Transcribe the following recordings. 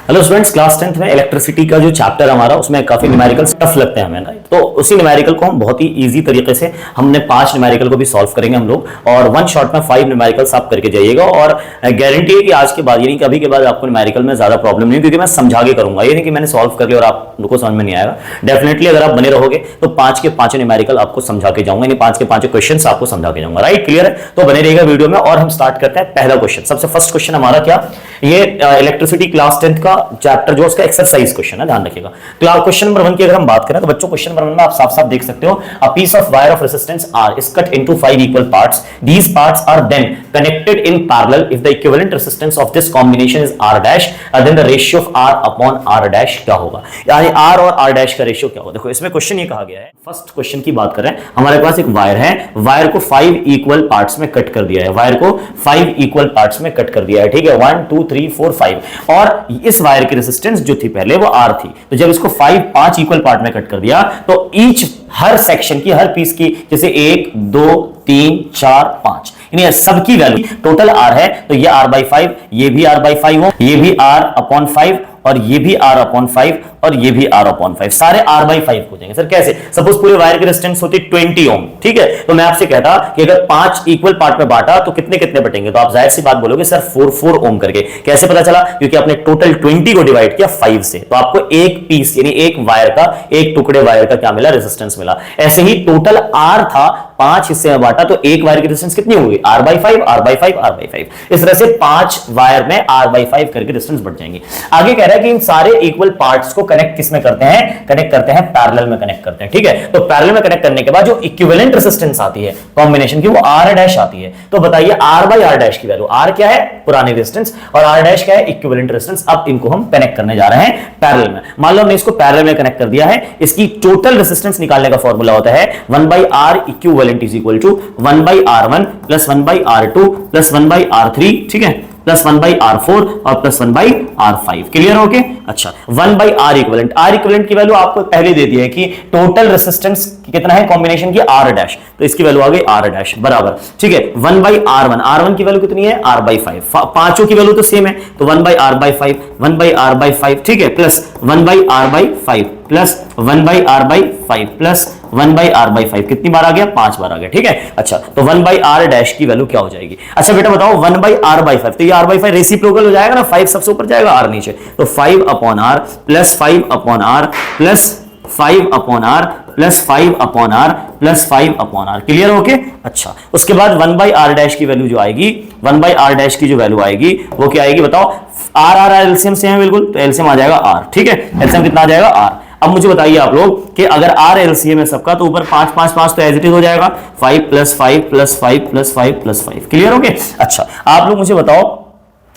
Hello students, class 10th में electricity का जो चैप्टर हमारा उसमें काफी न्यूमेरिकल्स टफ लगते हैं हमें, राइट। तो उसी न्यूमेरिकल को हम बहुत ही इजी तरीके से हमने 5 न्यूमेरिकल को भी सॉल्व करेंगे हम लोग, और वन शॉट में 5 न्यूमेरिकल्स आप करके जाइएगा। और गारंटी है कि आज के बाद यानी कभी के बाद आपको न्यूमेरिकल में ज्यादा प्रॉब्लम नहीं, क्योंकि मैं समझा के करूंगा, ये नहीं कि मैंने सॉल्व कर लिया और आपको समझ में नहीं आएगा। डेफिनेटली अगर आप बने रहोगे तो 5 के 5 न्यूमेरिकल आपको समझा के जाऊंगा, यानी 5 के 5 क्वेश्चन आपको समझा के जाऊंगा, राइट। क्लियर है? तो बने रहेगा वीडियो में। और हम स्टार्ट करते हैं पहला क्वेश्चन। सबसे फर्स्ट क्वेश्चन हमारा क्या, ये इलेक्ट्रिसिटी क्लास 10th का चैप्टर जो उसका एक्सरसाइज क्वेश्चन है, ध्यान रखिएगा। क्वेश्चन नंबर 1 की अगर हम बात करें तो बच्चों क्वेश्चन नंबर 1 में आप साफ साफ देख सकते हो, a piece of wire of resistance R is cut into 5 equal parts. These parts are then connected in parallel. If the equivalent resistance of this combination is R dash, then the ratio of R upon R dash क्या होगा, यानी R और R dash का ratio क्या होगा। देखो इसमें question ये कहा गया है, फर्स्ट क्वेश्चन की बात करें, हमारे पास एक वायर है, वायर को 5 इक्वल पार्ट्स में कट कर दिया है, वायर को 5 इक्वल पार्ट्स में कट कर दिया है, ठीक है, 1 2 3 4 5। और इस वायर की रेजिस्टेंस जो थी पहले वो R थी, तो जब इसको 5 इक्वल पार्ट में कट कर दिया तो ईच हर सेक्शन की, हर पीस की, जैसे 1 2 3 4 5, यानी सबकी वैल्यू टोटल R है, तो ये R/5, ये भी R/5 हो, ये भी R/5, और ये भी R/5, और ये भी R/5, सारे R/5 हो जाएंगे। सर कैसे? सपोज पूरे वायर की रेजिस्टेंस होती 20 ओम, ठीक है, तो मैं आपसे कहता कि अगर 5 इक्वल पार्ट में बांटा तो कितने कितने बटेंगे, तो आप जाहिर सी बात बोलोगे सर 4 ओम करके। कैसे पता चला? क्योंकि आपने टोटल 20 को डिवाइड किया 5 से, तो आपको एक पीस यानी एक वायर का, एक टुकड़े वायर का क्या मिला, रेजिस्टेंस मिला। ऐसे ही टोटल R था, 5 हिस्से में बांटा तो एक वायर की रेजिस्टेंस कितनी होगी, R/5 R/5 R/5। इस तरह से 5 वायर में R/5 करके रेजिस्टेंस बढ़ जाएंगे। आगे कह रहा है कि इन सारे इक्वल पार्ट्स को कनेक्ट किस में करते हैं, कनेक्ट करते हैं पैरेलल में कनेक्ट करते हैं, ठीक है। तो पैरेलल में कनेक्ट करने के बाद जो इक्विवेलेंट रेजिस्टेंस आती है कॉम्बिनेशन की, वो R डैश आती है। तो बताइए R/R डैश की वैल्यू, R क्या है, पुरानी रेजिस्टेंस, और R डैश क्या है, इक्विवेलेंट रेजिस्टेंस। अब इनको हम कनेक्ट करने जा रहे हैं पैरेलल में। मान लो हमने इसको पैरेलल में कनेक्ट कर दिया है, इसकी टोटल रेजिस्टेंस निकालने का फॉर्मूला होता है 1/R equivalent is equal to 1/R1 plus 1/R2 plus 1/R3, ठीक है, प्लस 1/R4 और प्लस 1/R5। क्लियर हो गया? अच्छा, 1/R इक्विवेलेंट, R इक्विवेलेंट की वैल्यू आपको पहले दे दी है कि टोटल रेजिस्टेंस कितना है कॉम्बिनेशन की, R डैश, तो इसकी वैल्यू आ गई R डैश बराबर, ठीक है, 1/R1, R1 की वैल्यू कितनी है, R/5, पांचों की वैल्यू तो सेम है, तो 1/R/5 1/R/5, ठीक है, plus 1/R/5 plus 1/R/5 plus 1/R/5, कितनी बार आ गया, 5 बार आ गया, ठीक है। अच्छा, तो 1/R डैश की वैल्यू क्या हो जाएगी? अच्छा बेटा बताओ, 1/R/5, तो ये R/5 रेसिप्रोकल हो जाएगा ना, 5 सबसे ऊपर जाएगा, R नीचे, तो 5/R plus 5/R plus 5/R plus 5/R plus 5/R। Clear हो गया? अच्छा, उसके बाद 1/R डैश की वैल्यू जो आएगी, 1/R डैश की जो वैल्यू आएगी वो क्या आएगी बताओ, R एलसीएम से है बिल्कुल, तो एलसीएम आ जाएगा R, ठीक है, एलसीएम कितना आ जाएगा R। अब मुझे बताइए आप लोग कि अगर R एलसीएम है सबका, तो ऊपर 5 5 5 तो एज इट इज हो जाएगा, 5 plus 5 plus 5 plus 5 plus 5। Clear हो गया? अच्छा, आप लोग मुझे बताओ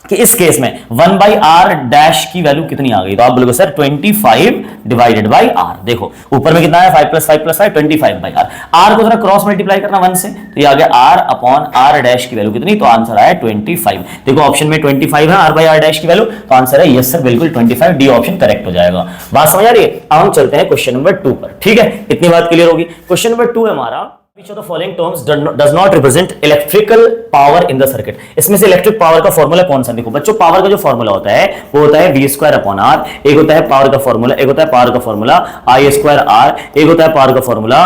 कि इस केस में 1/R डैश की वैल्यू कितनी आ गई, तो आप बोलोगे सर 25 डिवाइडेड बाई R। देखो ऊपर में कितना है, 5 प्लस 5 प्लस 5, 25/R। R को जरा क्रॉस मल्टीप्लाई करना 1 से, तो ये आ गया R/R डैश की वैल्यू कितनी, तो आंसर आया 25। देखो ऑप्शन में 25 है R/R डैश की वैल्यू, तो आंसर है यस सर बिल्कुल 25, डी ऑप्शन करेक्ट हो जाएगा। बात समझ आ रही है? अब हम चलते हैं क्वेश्चन नंबर 2 पर, ठीक है, इतनी बात क्लियर होगी। क्वेश्चन नंबर 2 है हमारा, Which of the following terms does not represent electrical power in the circuit? इसमें से इलेक्ट्रिक पावर का फॉर्मूला कौन सा? देखो बच्चों, पावर का जो फॉर्मूला होता है वो होता है v²/R, एक होता है पावर का फॉर्मूला, एक होता है पावर का फॉर्मूला I²R, एक होता है पावर का फॉर्मूला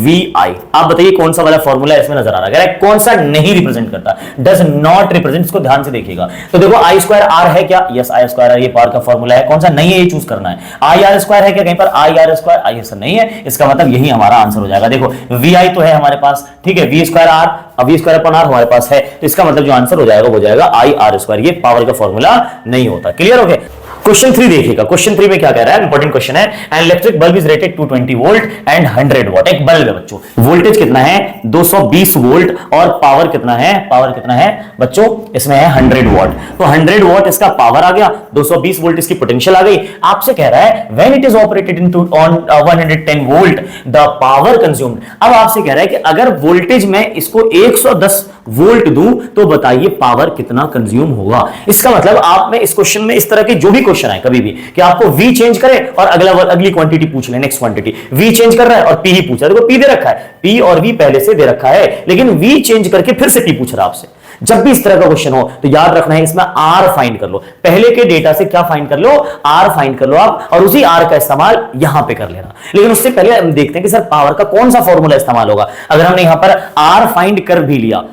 VI। आप बताइए कौन सा वाला फॉर्मूला इसमें नजर आ रहा है, कौन सा नहीं रिप्रेजेंट करता, डज नॉट रिप्रेजेंट। इसको ध्यान से देखिएगा, तो देखो I²R है क्या, यस I²R ये पावर का फॉर्मूला है, कौन सा नहीं है ये चूज करना है। IR² है क्या कहीं पर, IR², ऐसा नहीं है, इसका मतलब यही हमारा आंसर हो जाएगा। देखो VI तो है हमारे पास, ठीक है, v²R, अब v²/R हमारे पास है, तो इसका मतलब जो आंसर हो जाएगा वो जाएगा IR², ये पावर का फॉर्मूला नहीं होता। क्लियर हो गया? क्वेश्चन 3 देखिएगा, क्वेश्चन 3 में क्या कह रहा है, इंपॉर्टेंट क्वेश्चन है। N electric bulb is rated 220 volt and 100 what. एक बल्ब है बच्चों, वोल्टेज कितना है 220 वोल्ट, और पावर कितना है, पावर कितना है बच्चों, इसमें है 100 वॉट। तो 100 वॉट इसका पावर आ गया, 220 वोल्ट इसकी पोटेंशियल आ गई। आपसे कह रहा है when it is operated on 110 volt the power consumed. अब आपसे कह रहा है कि अगर वोल्टेज में इसको 110 वोल्ट दूं तो बताइए पावर कितना कंज्यूम होगा। इसका मतलब आप में इस क्वेश्चन में इस तरह के जो भी क्वेश्चन है कभी भी कि आपको V चेंज करे और अगली क्वांटिटी पूछ ले, नेक्स्ट क्वांटिटी V चेंज कर रहा है और P ही पूछ रहा है। देखो P दे रखा है, P और V पहले से दे रखा है, लेकिन V चेंज करके फिर से P पूछ रहा है आपसे। जब भी इस तरह का क्वेश्चन हो तो याद रखना है इसमें आर फाइंड कर लो, पहले के डेटा से क्या फाइंड कर लो, आर फाइंड कर लो आप, और उसी आर का इस्तेमाल यहां पे कर लेना। लेकिन उससे पहले हम देखते हैं कि सर पावर का कौन सा फॉर्मूला इस्तेमाल होगा। अगर हमने यहां पर आर फाइंड कर भी लिया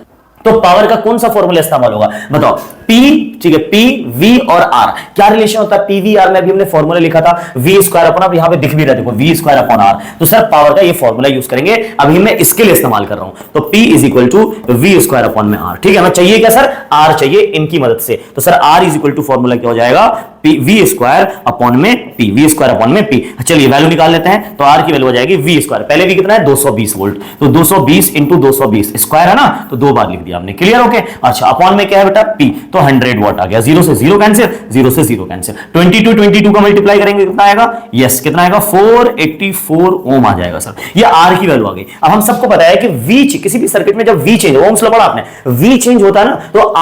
तो पावर का कौन सा फॉर्मूला इस्तेमाल होगा, बताओ। P, ठीक है, P, V और R क्या रिलेशन होता है, PVR में भी हमने फॉर्मूला लिखा था V स्क्वायर अपॉन, अब यहां पे दिख भी रहा है देखो V स्क्वायर अपॉन R, तो सर पावर का ये फॉर्मूला यूज करेंगे, अभी मैं इसके लिए इस्तेमाल कर रहा हूं। तो P is equal to V square upon में R, ठीक है। हमें चाहिए क्या सर, R चाहिए इनकी मदद से, तो sir R is equal to formula क्या हो जाएगा, V स्क्वायर अपॉन में P, V स्क्वायर अपॉन में P। चलिए वैल्यू निकाल लेते हैं, तो R की वैल्यू हो जाएगी V स्क्वायर, पहले V कितना है 220 वोल्ट, तो 220 इंटू 220 स्क्वायर है ना, तो 2 बार लिख दिया आपने, क्लियर हो गया। अच्छा अपॉन में क्या है बेटा P, तो 100 वॉट आ गया, 0 से 0 कैंसिल, 0 से 0 कैंसिल, 22 का मल्टीप्लाई करेंगे कितना आएगा, यस कितना आएगा 484 ओम आ जाएगा सर, ये R की वैल्यू आ गई। अब हम सबको पता है कि V किसी भी सर्किट में जब V चेंज, ओम्स लॉ पढ़ा आपने, V चेंज होता है ना तो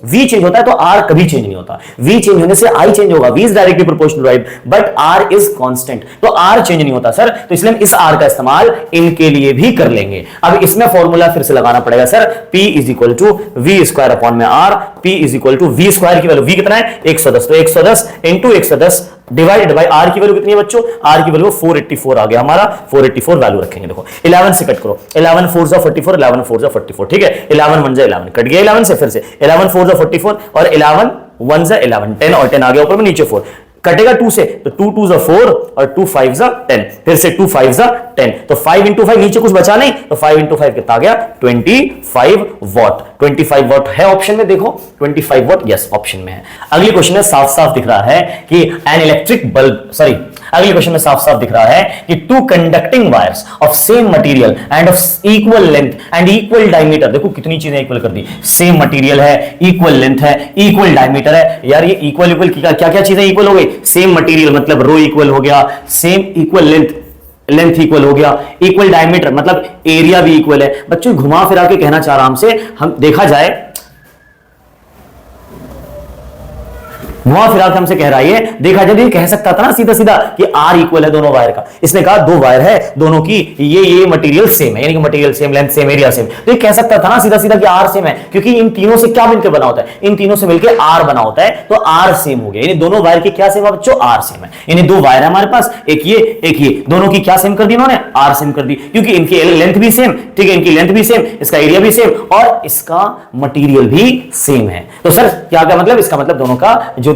V चेंज होता है तो R कभी चेंज नहीं होता, V चेंज होने से I चेंज होगा, V is directly proportional right, but R is constant, तो R चेंज नहीं होता सर, तो इसलिए हम इस R का इस्तेमाल इनके लिए भी कर लेंगे। अब इसमें फॉर्मूला फिर से लगाना पड़ेगा sir, P is equal to V square upon में R, P is equal to V square की वैल्यू V कितना है 110, तो 110 इंटू 110 डिवाइडेड बाय R की वैल्यू कितनी है बच्चों, R की वैल्यू 484 आ गया हमारा, 484 वैल्यू रखेंगे। देखो 11 से कट करो, 11 4 जा 44, 11 4 जा 44, ठीक है, 11 1 जा 11 कट गया 11 से, फिर से 11 4 जा 44 और 11 1 जा 11, 10 और 10 आ गया ऊपर में, नीचे 4 कटेगा 2 से, तो 2 2 जा 4 और 2 5 जा 10, फिर से 2 5 जा 10, तो 5 इंटू 5 नीचे कुछ बचा नहीं, तो 5 इंटू 5 कितना आ गया 25 वॉट, 25 वॉट है ऑप्शन में, देखो 25 वॉट यस ऑप्शन में है। अगले क्वेश्चन में साफ साफ दिख रहा है कि एन इलेक्ट्रिक बल्ब, सॉरी अगले क्वेश्चन में साफ साफ दिख रहा है कि two conducting wires of same material and of equal length and equal diameter, देखो कितनी चीजें इक्वल कर दी, सेम मटेरियल है, इक्वल लेंथ है, इक्वल डायमीटर है, यार ये इक्वल इक्वल क्या क्या चीजें इक्वल हो गई, सेम मटेरियल मतलब रो इक्वल हो गया, सेम इक्वल लेंथ इक्वल हो गया, इक्वल डायमीटर मतलब एरिया भी इक्वल है। बच्चों घुमा फिरा के कहना चाह रहा हमसे, हम देखा जाए घुमा फिरा के हमसे कह रहा है, देखा जब ये कह सकता था ना सीधा सीधा कि R इक्वल है दोनों वायर का, इसने कहा दो वायर है दोनों की ये मटेरियल सेम है, यानी कि material same, length same, area same, तो ये कह सकता था ना सीधा सीधा कि R सेम है, क्योंकि इन तीनों से क्या मिलकर बना होता है, इन तीनों से मिलकर R बना होता है, तो R सेम हो गया, यानी दोनों वायर की क्या सेम है बच्चों, R सेम है, यानी दो वायर है हमारे पास, एक ये, दोनों की क्या सेम कर दी इन्होंने, R सेम कर दी, क्योंकि इनकी लेंथ भी सेम, ठीक है, इनकी लेंथ भी सेम, इसका एरिया भी सेम और इसका मटेरियल भी सेम है। तो सर क्या मतलब, इसका मतलब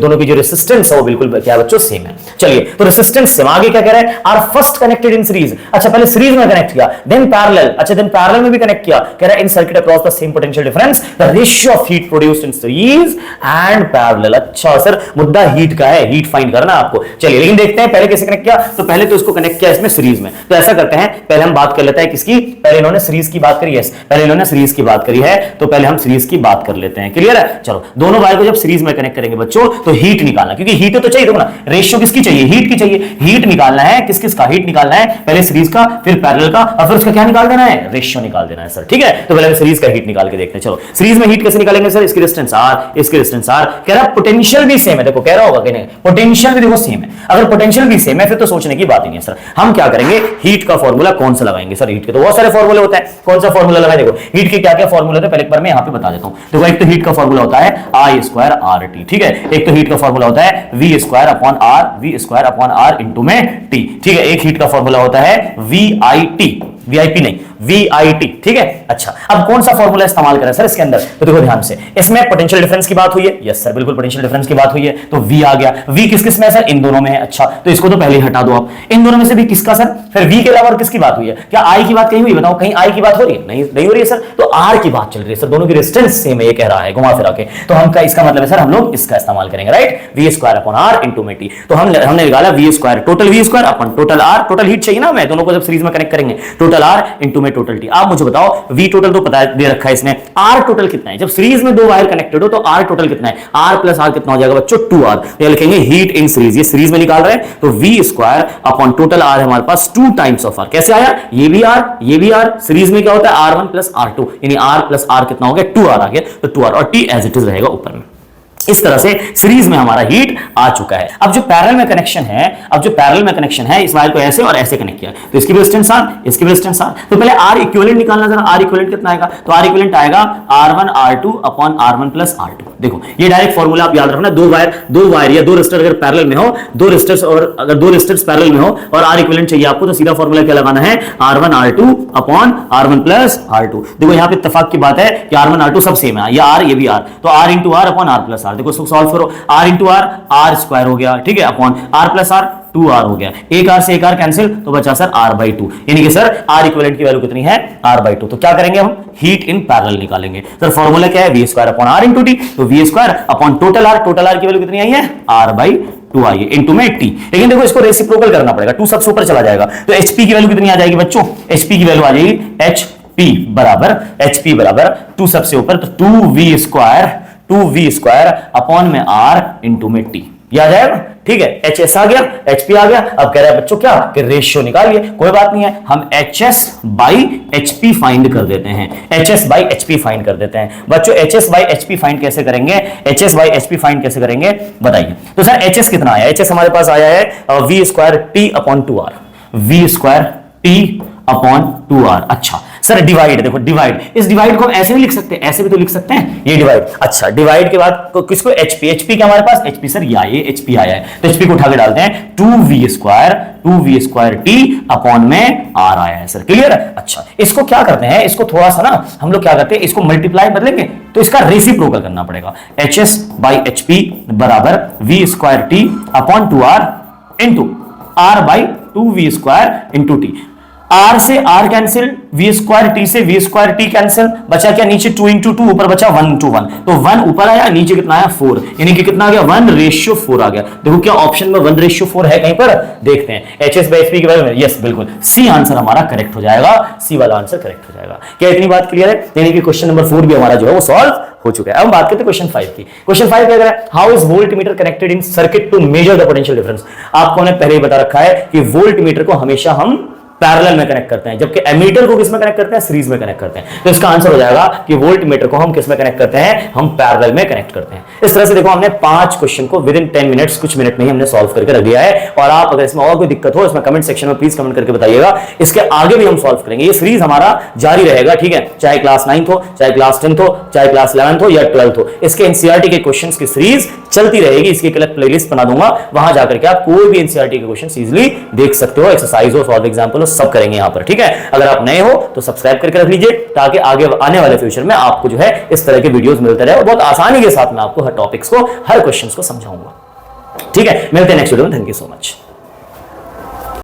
दोनों की जो रेजिस्टेंस है वो बिल्कुल क्या बच्चों सेम है। चलिए तो रेजिस्टेंस सेम, आगे क्या कह रहा है, are first connected in series, अच्छा पहले सीरीज में कनेक्ट किया, देन पैरेलल, अच्छा देन पैरेलल में भी कनेक्ट किया, कह रहा है in circuit across the same potential difference the ratio of heat produced in series and parallel. अच्छा सर मुद्दा हीट का है, हीट फाइंड करना आपको। चलिए लेकिन देखते हैं पहले कैसे कनेक्ट किया, तो पहले तो इसको कनेक्ट किया इसमें सीरीज में, तो ऐसा करते हैं पहले हम बात कर लेते हैं किसकी, पहले इन्होंने सीरीज की बात करी है, पहले इन्होंने सीरीज की बात करी है, तो पहले हम सीरीज की बात कर लेते हैं, क्लियर है। चलो दोनों वायर को जब सीरीज में कनेक्ट करेंगे बच्चों तो हीट निकालना, क्योंकि हीट तो चाहिए, देखो ना रेशियो किसकी चाहिए, हीट की चाहिए, हीट निकालना है किस किस का, हीट निकालना है पहले सीरीज का, फिर पैरेलल का, और फिर उसका क्या निकाल देना है, रेशियो निकाल देना है सर, ठीक है। तो पहले सीरीज का हीट निकाल के देखते हैं। चलो सीरीज में हीट कैसे निकालेंगे सर, इसकी डिस्टेंस R, इसकी डिस्टेंस R, कह रहा पोटेंशियल भी सेम है, देखो कह रहा होगा कि नहीं पोटेंशियल भी देखो सेम है, अगर पोटेंशियल भी सेम है फिर तो सोचने की बात ही नहीं है सर। हम क्या करेंगे, हीट का फॉर्मूला कौन सा लगाएंगे सर, हीट के तो बहुत सारे फॉर्मूले होते हैं, कौन सा फॉर्मूला लगाए, देखो हीट के क्या क्या फॉर्मूले होते हैं पहले एक बार मैं यहां पे बता देता हूं। देखो एक तो हीट का फॉर्मूला होता है I स्क्वायर RT, ठीक है, एक तो हीट का फॉर्मूला होता है V square upon R into में T, ठीक है, एक हीट का फॉर्मूला होता है VIP नहीं VIT, ठीक है। अच्छा अब कौन सा फॉर्मूला इस्तेमाल करें सर इसके अंदर, तो देखो ध्यान से, इसमें पोटेंशियल डिफरेंस की बात हुई है, यस सर बिल्कुल पोटेंशियल डिफरेंस की बात हुई है, तो V आ गया, V किस किस में है सर, इन दोनों में है, अच्छा तो इसको तो पहले ही हटा दो आप, इन दोनों में से भी किसका सर, फिर V के अलावा और किसकी बात हुई है, क्या I की बात कहीं हुई, बताओ कहीं I की बात हो रही है, नहीं हो रही है सर, तो R की बात चल रही है सर, दोनों की रेजिस्टेंस सेम है ये कह रहा है घुमा फिरा के, तो हम का इसका मतलब है सर हम लोग इसका इस्तेमाल करेंगे, right, V square upon R into में T, तो हमने निकाला V square, total V square upon total R, total heat चाहिए ना, मैं दोनों को जब सीरीज में कनेक्ट करेंगे, टोटल R इंटू में टोटल T। आप मुझे बताओ V टोटल तो पता दे रखा है इसने, R टोटल कितना है, जब सीरीज में दो वायर कनेक्टेड हो तो R टोटल कितना है, R प्लस R कितना हो जाएगा बच्चों 2R, तो लिखेंगे हीट इन सीरीज, ये सीरीज में निकाल रहे हैं, तो V square upon total R है हमारे पास 2 टाइम्स ऑफ R, कैसे आया, ये भी R, सीरीज में क्या होता है R1 प्लस R2, यानी R प्लस R कितना हो गया 2R आ गया, तो 2R और T एज इट इज रहेगा ऊपर में। इस तरह से सीरीज में हमारा हीट आ चुका है। अब जो पैरेलल में कनेक्शन है इस वायर को ऐसे और ऐसे कनेक्ट किया, तो इसकी भी रेजिस्टेंस आर, इसकी भी रेजिस्टेंस आर। तो पहले आर इक्विवेलेंट निकालना जरा, आर इक्विवेलेंट कितना आएगा, तो आर इक्विवेलेंट आएगा R1 R2 upon R1 plus R2। देखो ये डायरेक्ट फॉर्मूला आप याद रखना, दो वायर या दो रेजिस्टर अगर पैरेलल में हो, दो रेजिस्टर्स पैरेलल में हो और आर इक्विवेलेंट चाहिए आपको, तो सीधा फॉर्मूला क्या लगाना है, R1 R2 upon R1 plus R2। देखो यहां पे इत्तेफाक की बात है कि R1 R2 सब सेम है, ये R ये भी R, तो R into R upon R plus R। देखो इसको सॉल्व करो, R इंटू R स्क्वायर हो गया, ठीक है, upon R plus R 2R हो गया, एक R से एक R कैंसिल, तो बचा सर R/2, यानी कि सर R इक्विवेलेंट की वैल्यू कितनी है, R/2। तो क्या करेंगे हम, हीट इन पैरेलल निकालेंगे। सर फॉर्मूला क्या है, V square upon R into T, तो V square upon total R की वैल्यू कितनी आई है, R/2 आई है, इंटू में T। लेकिन देखो इसको रेसिप्रोकल करना पड़ेगा, 2 सबसे ऊपर चला जाएगा, तो HP की वैल्यू कितनी आ जाएगी बच्चों, HP की वैल्यू आ जाएगी HP बराबर 2 सबसे ऊपर, तो 2V स्क्वायर अपॉन में R इंटू में T, ये आ जाएगा, ठीक है। HS आ गया, HP आ गया। अब कह रहे हैं बच्चों क्या, कि रेशियो निकालिए, कोई बात नहीं है, हम HS बाई HP फाइंड कर देते हैं, HS बाई HP फाइंड कर देते हैं। बच्चों HS बाई HP फाइंड कैसे करेंगे, HS बाई HP फाइंड कैसे करेंगे बताइए। तो सर HS कितना आया, HS हमारे पास आया है V square T upon 2R, V square T upon 2R। अच्छा सर डिवाइड, देखो डिवाइड, इस डिवाइड को हम ऐसे नहीं लिख सकते, ऐसे भी तो लिख सकते हैं, ये डिवाइड। अच्छा डिवाइड के बाद तो किसको, HP क्या हमारे पास, HP सर ये HP आया है, तो HP को उठा के डालते हैं, 2V स्क्वायर T अपॉन में R आया है सर, क्लियर है। अच्छा इसको क्या करते हैं, इसको थोड़ा सा ना हम लोग क्या करते हैं, इसको मल्टीप्लाई बदलेंगे, तो इसका रेसिप्रोकल करना पड़ेगा, HS बाई HP बराबर V square T upon 2R into R/2V square into T। R से R cancel, V square T से V स्क्वायर T कैंसिल, बचा क्या नीचे 2 इंटू 2, ऊपर बचा 1 इंटू 1, तो 1 ऊपर आया, नीचे कितना आया 4, यानी कि कितना आ गया 1/4 आ गया। देखो क्या ऑप्शन में 1/4 है कहीं पर, देखते हैं HS बाई HP के बारे में, यस बिल्कुल C आंसर हमारा करेक्ट हो जाएगा, C वाला आंसर करेक्ट हो जाएगा। क्या इतनी बात क्लियर है, यानी कि क्वेश्चन नंबर 4 भी हमारा जो है वो सॉल्व हो चुका है। अब बात करते हैं क्वेश्चन 5 की। क्वेश्चन 5 क्या कह रहा है, how is voltmeter connected in circuit to measure the potential difference. आपको ने पहले ही बता रखा है कि वोल्टमीटर को हमेशा हम पैरेलल में कनेक्ट करते हैं, जबकि एमीटर को किस में कनेक्ट करते हैं, सीरीज में कनेक्ट करते हैं। तो इसका आंसर हो जाएगा कि वोल्टमीटर को हम किस में कनेक्ट करते हैं, हम पैरेलल में कनेक्ट करते हैं। इस तरह से देखो हमने 5 क्वेश्चन को विद इन 10 मिनट्स, कुछ मिनट में ही हमने सॉल्व करके रख दिया है। और आप अगर इसमें और कोई दिक्कत हो, इसमें कमेंट सेक्शन में प्लीज कमेंट करके बताइएगा, इसके आगे भी हम सॉल्व करेंगे। ये सीरीज हमारा जारी रहेगा, ठीक है, चाहे क्लास 9th हो, चाहे क्लास 10th हो, चाहे क्लास 11th हो या 12th हो, इसके एनसीईआरटी के क्वेश्चंस की सीरीज चलती रहेगी। इसकी एक अलग प्लेलिस्ट बना दूंगा, वहां जाकर के आप कोई भी एनसीईआरटी के क्वेश्चंस इजीली देख सकते हो, एक्सरसाइज हो, सॉल्व एग्जांपल हो, सब करेंगे यहां पर, ठीक है। अगर आप नए हो तो सब्सक्राइब करके रख लीजिए, ताकि आगे आने वाले फ्यूचर में आपको जो है इस तरह के वीडियोस मिलते रहे और बहुत आसानी के साथ मैं आपको हर टॉपिक्स को, हर क्वेश्चंस को समझाऊंगा, ठीक है। मिलते हैं नेक्स्ट वीडियो में, थैंक यू सो मच।